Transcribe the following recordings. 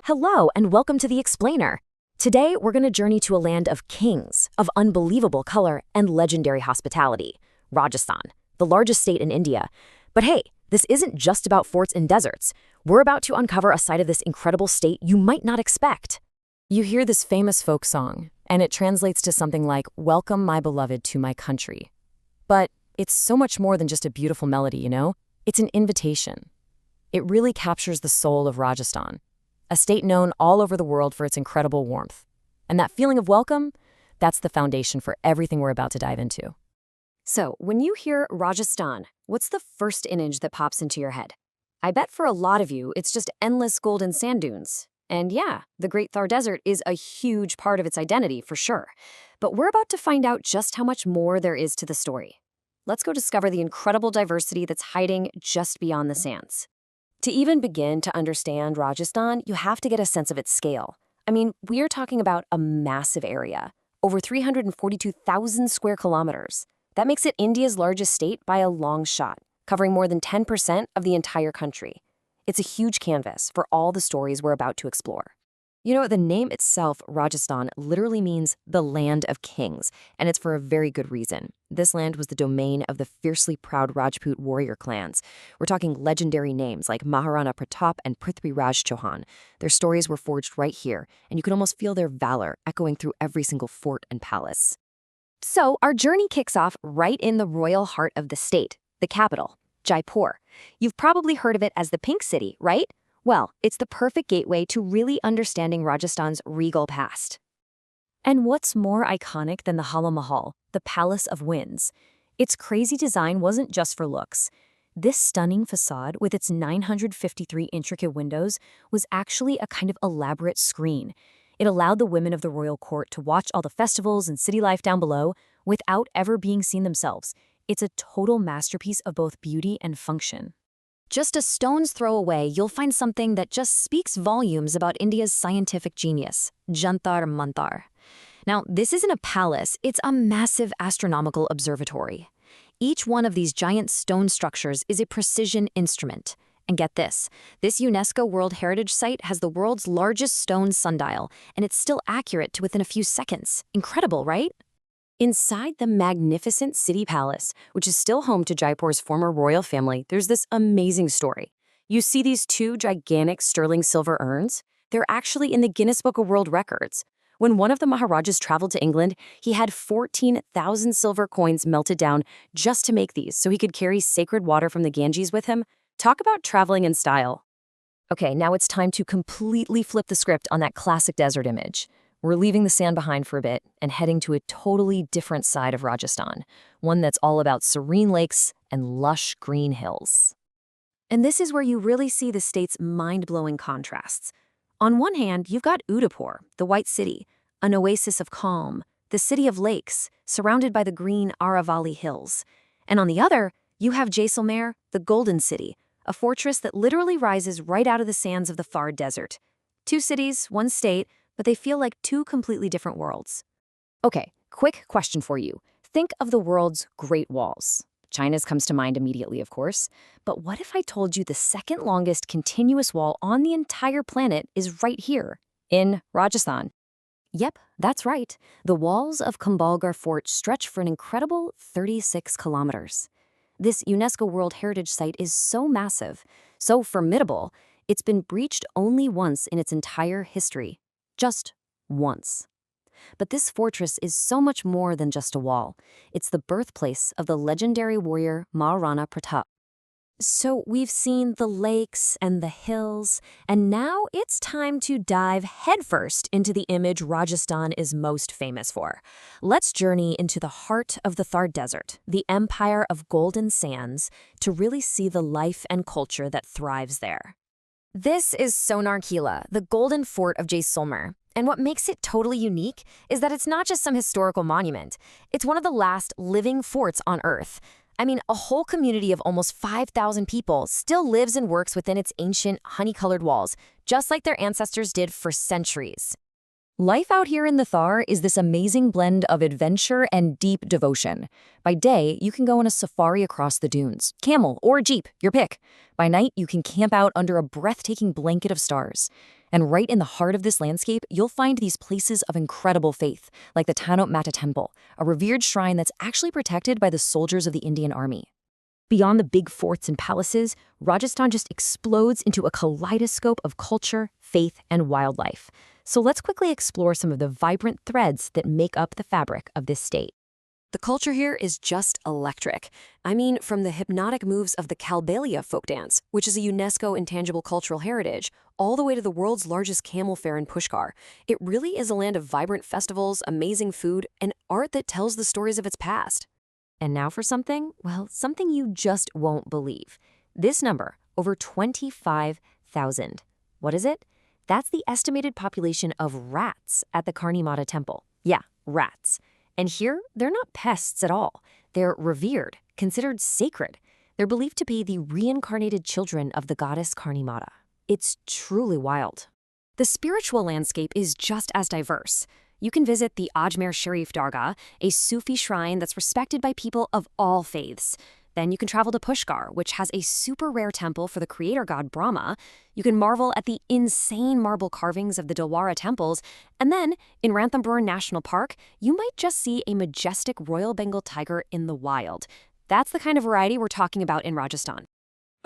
Hello, and welcome to The Explainer. Today, we're going to journey to a land of kings, of unbelievable color, and legendary hospitality, Rajasthan, the largest state in India. But hey, this isn't just about forts and deserts. We're about to uncover a side of this incredible state you might not expect. You hear this famous folk song, and it translates to something like, "Welcome, my beloved, to my country." But it's so much more than just a beautiful melody, you know? It's an invitation. It really captures the soul of Rajasthan, a state known all over the world for its incredible warmth. And that feeling of welcome, that's the foundation for everything we're about to dive into. So, when you hear Rajasthan, what's the first image that pops into your head? I bet for a lot of you, it's just endless golden sand dunes. And yeah, the Great Thar Desert is a huge part of its identity, for sure. But we're about to find out just how much more there is to the story. Let's go discover the incredible diversity that's hiding just beyond the sands. To even begin to understand Rajasthan, you have to get a sense of its scale. I mean, we're talking about a massive area, over 342,000 square kilometers. That makes it India's largest state by a long shot, covering more than 10% of the entire country. It's a huge canvas for all the stories we're about to explore. You know, the name itself, Rajasthan, literally means the land of kings, and it's for a very good reason. This land was the domain of the fiercely proud Rajput warrior clans. We're talking legendary names like Maharana Pratap and Prithvi Raj Chauhan. Their stories were forged right here, and you can almost feel their valor echoing through every single fort and palace. So, our journey kicks off right in the royal heart of the state, the capital, Jaipur. You've probably heard of it as the Pink City, right? Well, it's the perfect gateway to really understanding Rajasthan's regal past. And what's more iconic than the Hala Mahal, the Palace of Winds? Its crazy design wasn't just for looks. This stunning facade, with its 953 intricate windows, was actually a kind of elaborate screen. It allowed the women of the royal court to watch all the festivals and city life down below without ever being seen themselves. It's a total masterpiece of both beauty and function. Just a stone's throw away, you'll find something that just speaks volumes about India's scientific genius, Jantar Mantar. Now, this isn't a palace, it's a massive astronomical observatory. Each one of these giant stone structures is a precision instrument. And get this UNESCO World Heritage Site has the world's largest stone sundial, and it's still accurate to within a few seconds. Incredible, right? Inside the magnificent city palace, which is still home to Jaipur's former royal family, there's this amazing story. You see these two gigantic sterling silver urns? They're actually in the Guinness Book of World Records. When one of the Maharajas traveled to England, he had 14,000 silver coins melted down just to make these so he could carry sacred water from the Ganges with him. Talk about traveling in style. Okay, now it's time to completely flip the script on that classic desert image. We're leaving the sand behind for a bit and heading to a totally different side of Rajasthan, one that's all about serene lakes and lush green hills. And this is where you really see the state's mind-blowing contrasts. On one hand, you've got Udaipur, the White City, an oasis of calm, the city of lakes, surrounded by the green Aravalli Hills. And on the other, you have Jaisalmer, the Golden City, a fortress that literally rises right out of the sands of the Thar Desert. Two cities, one state, but they feel like two completely different worlds. Okay, quick question for you. Think of the world's Great Walls. China's comes to mind immediately, of course. But what if I told you the second longest continuous wall on the entire planet is right here, in Rajasthan? Yep, that's right. The walls of Kumbhalgarh Fort stretch for an incredible 36 kilometers. This UNESCO World Heritage Site is so massive, so formidable, it's been breached only once in its entire history. Just once. But this fortress is so much more than just a wall. It's the birthplace of the legendary warrior Maharana Pratap. So we've seen the lakes and the hills, and now it's time to dive headfirst into the image Rajasthan is most famous for. Let's journey into the heart of the Thar Desert, the empire of golden sands, to really see the life and culture that thrives there. This is Sonar Kila, the Golden Fort of Jaisalmer. And what makes it totally unique is that it's not just some historical monument. It's one of the last living forts on Earth. I mean, a whole community of almost 5,000 people still lives and works within its ancient honey-colored walls, just like their ancestors did for centuries. Life out here in the Thar is this amazing blend of adventure and deep devotion. By day, you can go on a safari across the dunes, camel or jeep, your pick. By night, you can camp out under a breathtaking blanket of stars. And right in the heart of this landscape, you'll find these places of incredible faith, like the Tanot Mata Temple, a revered shrine that's actually protected by the soldiers of the Indian Army. Beyond the big forts and palaces, Rajasthan just explodes into a kaleidoscope of culture, faith, and wildlife. So let's quickly explore some of the vibrant threads that make up the fabric of this state. The culture here is just electric. I mean, from the hypnotic moves of the Kalbalia folk dance, which is a UNESCO intangible cultural heritage, all the way to the world's largest camel fair in Pushkar. It really is a land of vibrant festivals, amazing food, and art that tells the stories of its past. And now for something, well, something you just won't believe. This number, over 25,000. What is it? That's the estimated population of rats at the Karni Mata temple. Yeah, rats. And here, they're not pests at all. They're revered, considered sacred. They're believed to be the reincarnated children of the goddess Karni Mata. It's truly wild. The spiritual landscape is just as diverse. You can visit the Ajmer Sharif Dargah, a Sufi shrine that's respected by people of all faiths. Then you can travel to Pushkar, which has a super rare temple for the creator god Brahma. You can marvel at the insane marble carvings of the Dilwara temples. And then, in Ranthambore National Park, you might just see a majestic Royal Bengal tiger in the wild. That's the kind of variety we're talking about in Rajasthan.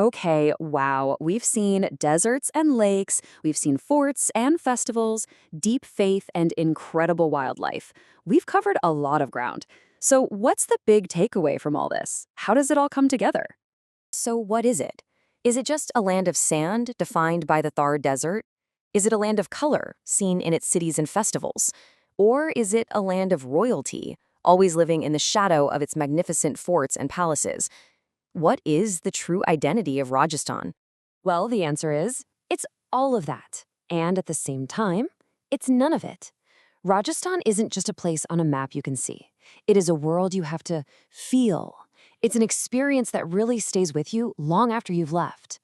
Okay, wow. We've seen deserts and lakes, we've seen forts and festivals, deep faith and incredible wildlife. We've covered a lot of ground. So what's the big takeaway from all this? How does it all come together? So what is it? Is it just a land of sand defined by the Thar Desert? Is it a land of color seen in its cities and festivals? Or is it a land of royalty, always living in the shadow of its magnificent forts and palaces? What is the true identity of Rajasthan? Well, the answer is, it's all of that. And at the same time, it's none of it. Rajasthan isn't just a place on a map you can see. It is a world you have to feel. It's an experience that really stays with you long after you've left.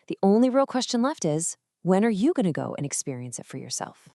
The only real question left is, when are you going to go and experience it for yourself?